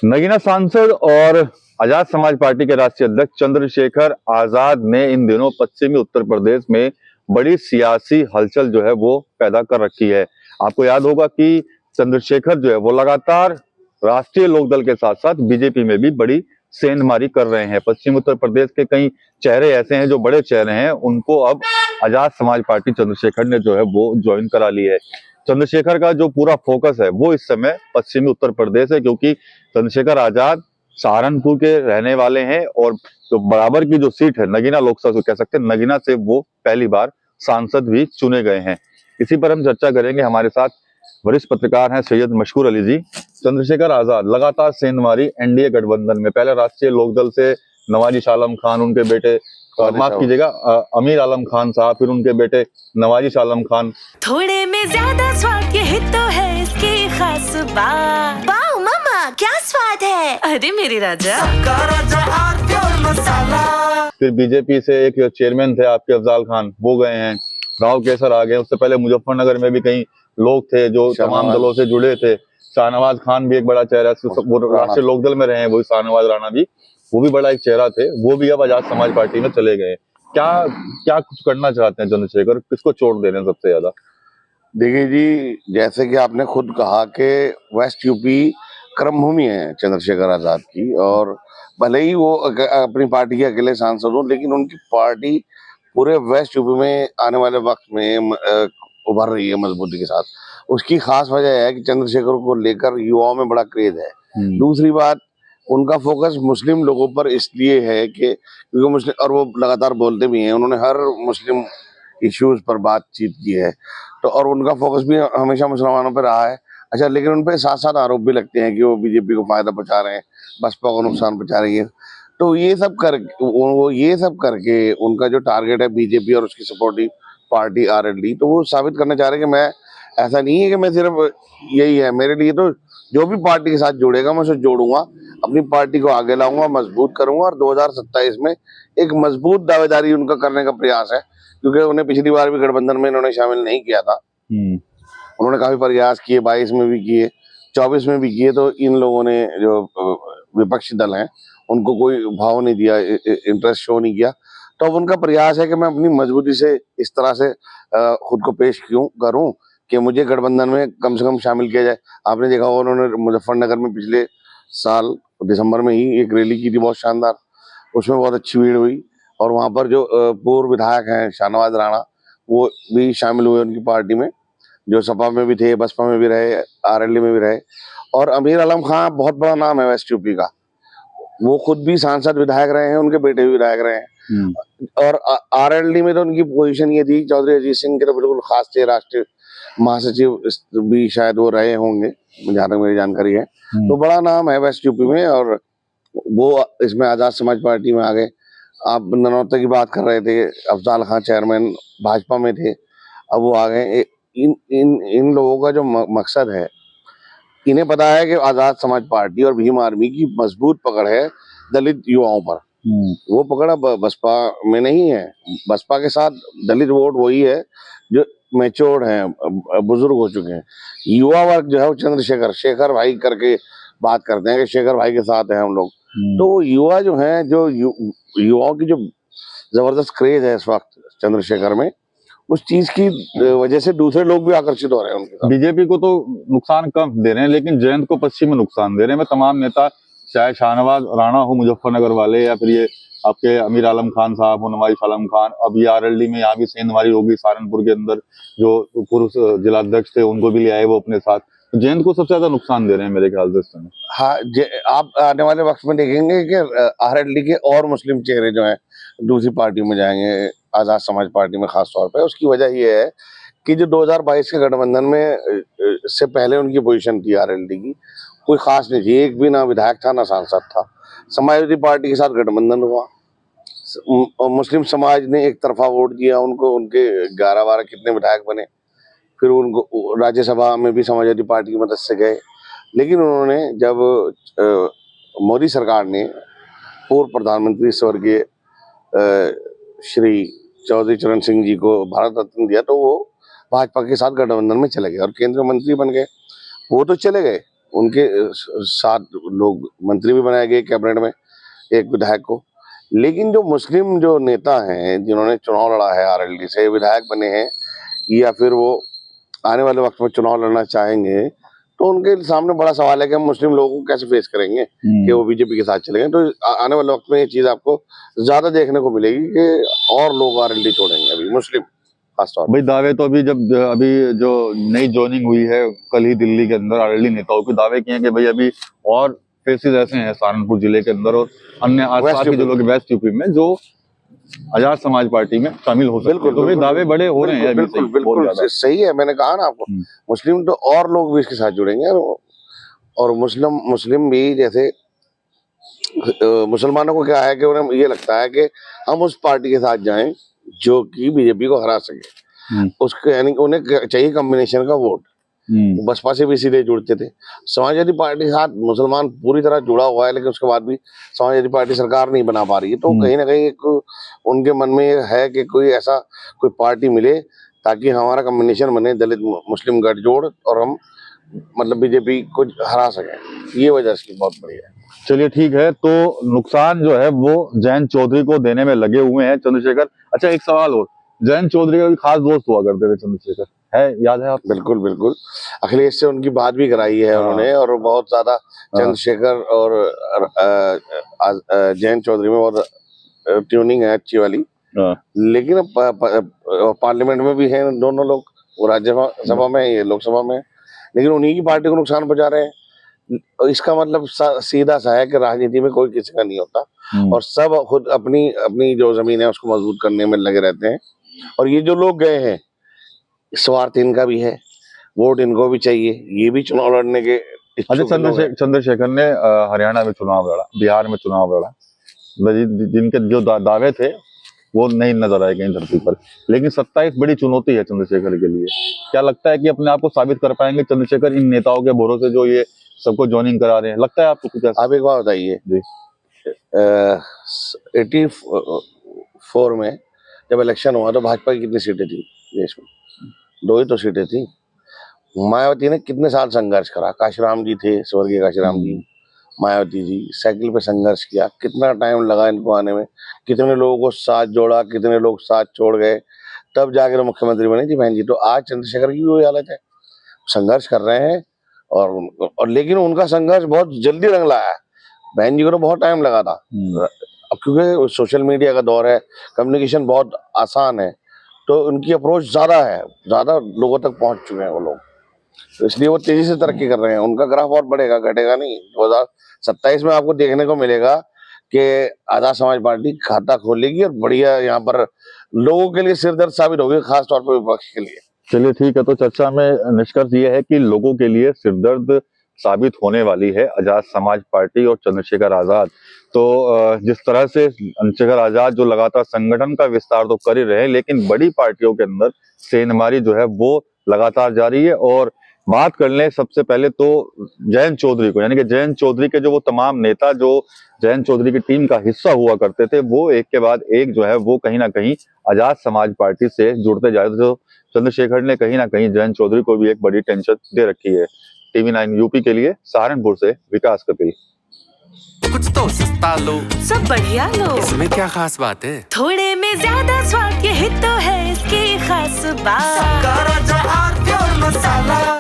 नगीना सांसद और आजाद समाज पार्टी के राष्ट्रीय अध्यक्ष चंद्रशेखर आजाद ने इन दिनों पश्चिमी उत्तर प्रदेश में बड़ी सियासी हलचल जो है वो पैदा कर रखी है। आपको याद होगा कि चंद्रशेखर जो है वो लगातार राष्ट्रीय लोकदल के साथ साथ बीजेपी में भी बड़ी सेंधमारी कर रहे हैं। पश्चिम उत्तर प्रदेश के कई चेहरे ऐसे हैं जो बड़े चेहरे हैं, उनको अब आजाद समाज पार्टी चंद्रशेखर ने जो है वो ज्वाइन करा ली है। चंद्रशेखर का जो पूरा फोकस है वो इस समय पश्चिमी उत्तर प्रदेश है, क्योंकि चंद्रशेखर आजाद सहारनपुर के रहने वाले हैं और जो बराबर की जो सीट है नगीना लोकसभा कह सकते हैं, नगीना से वो पहली बार सांसद भी चुने गए हैं। इसी पर हम चर्चा करेंगे। हमारे साथ वरिष्ठ पत्रकार हैं सैयद मशकूर अली जी। चंद्रशेखर आजाद लगातार सेंधमारी एनडीए गठबंधन में, पहले राष्ट्रीय लोकदल से नवाजिश आलम खान, उनके बेटे माफ कीजिएगा अमीर आलम खान साहब, फिर उनके बेटे नवाजिश आलम खान। थोड़े में ज्यादा स्वाद यही तो है इसकी खास बात। वाओ मामा, क्या स्वाद है। अरे मेरे राजा, फिर बीजेपी से एक चेयरमैन थे आपके अफजाल खान, वो गए हैं। राव केसर आ गए। उससे पहले मुजफ्फरनगर में भी कई लोग थे जो तमाम दलों से जुड़े थे। शाहनवाज खान भी एक बड़ा चेहरा, वो राष्ट्रीय लोकदल में रहे हैं, वही शाहनवाज राणा जी, वो भी बड़ा एक चेहरा थे। वो भी अब आजाद समाज पार्टी में चले गए। क्या क्या कुछ करना चाहते हैं चंद्रशेखर, किसको चोट दे रहे हैं सबसे ज्यादा? देखिए जी, जैसे कि आपने खुद कहा कि वेस्ट यूपी कर्मभूमि है चंद्रशेखर आजाद की, और भले ही वो अपनी पार्टी के अकेले सांसद हो, लेकिन उनकी पार्टी पूरे वेस्ट यूपी में आने वाले वक्त में उभर रही है मजबूती के साथ। उसकी खास वजह है कि चंद्रशेखर को लेकर युवाओं में बड़ा क्रेज है। दूसरी बात, उनका फोकस मुस्लिम लोगों पर इसलिए है कि क्योंकि मुस्लिम, और वो लगातार बोलते भी हैं, उन्होंने हर मुस्लिम इश्यूज पर बातचीत की है, तो और उनका फोकस भी हमेशा मुसलमानों पर रहा है। अच्छा, लेकिन उन पर साथ साथ आरोप भी लगते हैं कि वो बीजेपी को फायदा पहुंचा रहे हैं, बसपा को नुकसान पहुंचा रही है। तो ये सब करके उनका जो टारगेट है बीजेपी और उसकी सपोर्टिव पार्टी आरएलडी, तो वो साबित करना चाह रहे हैं कि मैं, ऐसा नहीं है कि मैं सिर्फ यही है मेरे लिए, तो जो भी पार्टी के साथ जुड़ेगा मैं उसे जोड़ूंगा, अपनी पार्टी को आगे लाऊंगा, मजबूत करूंगा, और 2027 में एक मजबूत दावेदारी उनका करने का प्रयास है। क्योंकि उन्हें पिछली बार भी गठबंधन में इन्होंने शामिल नहीं किया था। उन्होंने काफी प्रयास किए, 22 में भी किए, 24 में भी किए, तो इन लोगों ने, जो विपक्षी दल हैं, उनको कोई भाव नहीं दिया, इंटरेस्ट शो नहीं किया। तो अब उनका प्रयास है कि मैं अपनी मजबूती से इस तरह से खुद को पेश करूं कि मुझे गठबंधन में कम से कम शामिल किया जाए। आपने देखा होगा, उन्होंने मुजफ्फरनगर में पिछले साल दिसंबर में ही एक रैली की थी, बहुत शानदार, उसमें बहुत अच्छी भीड़ हुई, और वहां पर जो पूर्व विधायक हैं शाहनवाज राणा, वो भी शामिल हुए उनकी पार्टी में, जो सपा में भी थे, बसपा में भी रहे, आरएलडी में भी रहे। और अमीर आलम खान बहुत बड़ा नाम है वेस्ट यूपी का, वो खुद भी सांसद विधायक रहे हैं, उनके बेटे भी विधायक रहे हैं। और आरएलडी में तो उनकी पोजीशन ये थी, चौधरी अजीत सिंह के तो बिल्कुल खास थे, राष्ट्रीय महासचिव भी शायद वो रहे होंगे, जहाँ तक मेरी जानकारी है। तो बड़ा नाम है वेस्ट यूपी में, और वो इसमें आजाद समाज पार्टी में आ गए। आप ननौता की बात कर रहे थे, अफजाल खान चेयरमैन भाजपा में थे, अब वो आ गए। इन लोगों का जो मकसद है, इन्हें पता है कि आजाद समाज पार्टी और भीम आर्मी की मजबूत पकड़ है दलित युवाओं पर। वो पकड़ अब बसपा में नहीं है। बसपा के साथ दलित वोट वही है जो मैच्योर्ड है, बुजुर्ग हो चुके हैं। युवा वर्ग जो है वो चंद्रशेखर शेखर भाई करके बात करते हैं कि शेखर भाई के साथ है हम लोग। तो युवा जो है, जो युवाओं की जो जबरदस्त क्रेज है इस वक्त चंद्रशेखर में, उस चीज की वजह से दूसरे लोग भी आकर्षित हो रहे हैं उनके। बीजेपी को तो नुकसान कम दे रहे हैं, लेकिन जयंत को पश्चिम में नुकसान दे रहे हैं। मैं तमाम नेता, चाहे शाहनवाज राणा हो मुजफ्फरनगर वाले, या फिर ये आपके अमीर आलम खान साहब हो, नवाजिश आलम खान, अब ये आरएलडी में यहाँ भी सेंधमारी होगी। सहारनपुर के अंदर जो पूर्व जिलाध्यक्ष थे उनको भी ले आए वो अपने साथ। तो जयंत को सबसे ज्यादा नुकसान दे रहे हैं मेरे ख्याल से इस समय। हाँ, आप आने वाले वक्त में देखेंगे कि आरएलडी के और मुस्लिम चेहरे जो हैं दूसरी पार्टी में जाएंगे, आजाद समाज पार्टी में खास तौर पे। उसकी वजह ये है कि जो 2022 के गठबंधन में से पहले उनकी पोजीशन थी आरएलडी की, कोई खास नहीं थी, एक भी ना विधायक था ना सांसद था। समाजवादी पार्टी के साथ गठबंधन हुआ, मुस्लिम समाज ने एक तरफा वोट दिया उनको, उनके 11-12 कितने विधायक बने, फिर उनको राज्यसभा में भी समाजवादी पार्टी की मदद से गए। लेकिन उन्होंने, जब मोदी सरकार ने पूर्व प्रधानमंत्री स्वर्गीय श्री चौधरी चरण सिंह जी को भारत रत्न दिया, तो वो भाजपा के साथ गठबंधन में चले गए और केंद्रीय मंत्री बन गए। वो तो चले गए, उनके 7 लोग मंत्री भी बनाए गए कैबिनेट में, एक विधायक को। लेकिन जो मुस्लिम जो नेता हैं जिन्होंने चुनाव लड़ा है आरएलडी से, विधायक बने हैं या फिर वो आने वाले वक्त में चुनाव लड़ना चाहेंगे, तो उनके सामने बड़ा सवाल है कि हम मुस्लिम लोगों को कैसे फेस करेंगे कि वो बीजेपी के साथ चलेंगे। तो आने वाले वक्त में ये चीज आपको ज्यादा देखने को मिलेगी कि और लोग आरएलडी छोड़ेंगे, अभी मुस्लिम खासतौर। भाई दावे तो अभी जो नई ज्वाइनिंग हुई है कल ही दिल्ली के अंदर आरएलडी नेताओं के दावे किए हैं कि भाई अभी और फेसेस ऐसे हैं सहारनपुर जिले के अंदर और अन्य आसपास के जो लोग वेस्ट यूपी में जो आजाद समाज पार्टी में शामिल हो सकते हैं। तो भाई दावे बड़े हो रहे हैं। बिल्कुल सही है, मैंने कहा ना आपको, मुस्लिम तो और लोग भी इसके साथ जुड़ेंगे और मुस्लिम भी, जैसे मुसलमानों को क्या है कि उन्हें ये लगता है कि हम उस पार्टी के साथ जाएं जो कि बीजेपी को हरा सके। उसके यानी कि उन्हें चाहिए कॉम्बिनेशन का वोट। बसपा से भी सीधे जुड़ते थे, समाजवादी पार्टी के साथ मुसलमान पूरी तरह जुड़ा हुआ है, लेकिन उसके बाद भी समाजवादी पार्टी सरकार नहीं बना पा रही है। तो कहीं ना कहीं एक उनके मन में है कि कोई ऐसा कोई पार्टी मिले ताकि हमारा कॉम्बिनेशन बने, दलित मुस्लिम गठजोड़, और हम मतलब बीजेपी को हरा सकें। ये वजह इसकी बहुत बड़ी है। चलिए ठीक है, तो नुकसान जो है वो जयंत चौधरी को देने में लगे हुए हैं चंद्रशेखर। अच्छा एक सवाल और, जयंत चौधरी का भी खास दोस्त हुआ करते थे चंद्रशेखर, है याद है आप? बिल्कुल अखिलेश से उनकी बात भी कराई है उन्होंने, और बहुत ज्यादा चंद्रशेखर और जयंत चौधरी में बहुत ट्यूनिंग है अच्छी वाली। लेकिन पार्लियामेंट में भी हैं दोनों लोग, वो राज्यसभा में, ये लोकसभा में, लेकिन उन्हीं की पार्टी को नुकसान पहुंचा रहे हैं। इसका मतलब सीधा सा है कि राजनीति में कोई किसी का नहीं होता और सब खुद अपनी अपनी जो जमीन है उसको मजबूत करने में लगे रहते हैं। और ये जो लोग गए हैं, स्वार्थ इनका भी है, वोट इनको भी चाहिए, ये भी चुनाव लड़ने के। अच्छा चंद्रशेखर ने हरियाणा में चुनाव लड़ा, बिहार में चुनाव लड़ा, जिनके जो दावे थे वो नहीं नजर आए कहीं धरती पर। लेकिन 27 बड़ी चुनौती है चंद्रशेखर के लिए। क्या लगता है कि अपने आप को साबित कर पाएंगे चंद्रशेखर इन नेताओं के भरोसे जो ये सबको ज्वाइनिंग करा रहे हैं? लगता है आपको कुछ ऐसा? आप एक बात बताइए, 84 में जब इलेक्शन हुआ तो भाजपा की कितनी सीटें थी देश में? 2 ही तो सीटें थी। मायावती ने कितने साल संघर्ष करा, काशीराम जी थे, स्वर्गीय काशीराम जी, मायावती जी साइकिल पे संघर्ष किया, कितना टाइम लगा इनको आने में, कितने लोगों को साथ जोड़ा, कितने लोग साथ छोड़ गए, तब जाकर मुख्यमंत्री बने थी बहन जी। तो आज चंद्रशेखर की भी वही हालत है, संघर्ष कर रहे हैं और लेकिन उनका संघर्ष बहुत जल्दी रंग लाया है। बहन जी को तो बहुत टाइम लगा था, अब क्योंकि सोशल मीडिया का दौर है, कम्युनिकेशन बहुत आसान है, तो उनकी अप्रोच ज्यादा है, ज्यादा लोगों तक पहुंच चुके हैं वो लोग, तो इसलिए वो तेजी से तरक्की कर रहे हैं। उनका ग्राफ और बढ़ेगा, घटेगा नहीं। 2027 में आपको देखने को मिलेगा कि आजाद समाज पार्टी खाता खोलेगी और बढ़िया यहाँ पर लोगों के लिए सिरदर्द साबित होगी, खासतौर पर विपक्ष के लिए। चलिए ठीक है, तो चर्चा में निष्कर्ष ये है कि लोगों के लिए सिरदर्द साबित होने वाली है आजाद समाज पार्टी और चंद्रशेखर आजाद। तो जिस तरह से चंद्रशेखर आजाद जो लगातार संगठन का विस्तार तो कर ही रहे हैं, लेकिन बड़ी पार्टियों के अंदर सेंधमारी जो है वो लगातार जारी है। और बात कर लें सबसे पहले तो जयंत चौधरी को, यानी कि जयंत चौधरी के जो वो तमाम नेता जो जयंत चौधरी की टीम का हिस्सा हुआ करते थे, वो एक के बाद एक जो है वो कहीं ना कहीं आजाद समाज पार्टी से जुड़ते जा रहे थे। तो चंद्रशेखर ने कहीं ना कहीं जयंत चौधरी को भी एक बड़ी टेंशन दे रखी है। TV9 यूपी के लिए सहारनपुर से विकास कपिल। कुछ तो सस्ता लो, सब बढ़िया लो, इसमें क्या खास बात है? थोड़े में ज्यादा स्वाद, यही तो है इसकी खास बात। मसाला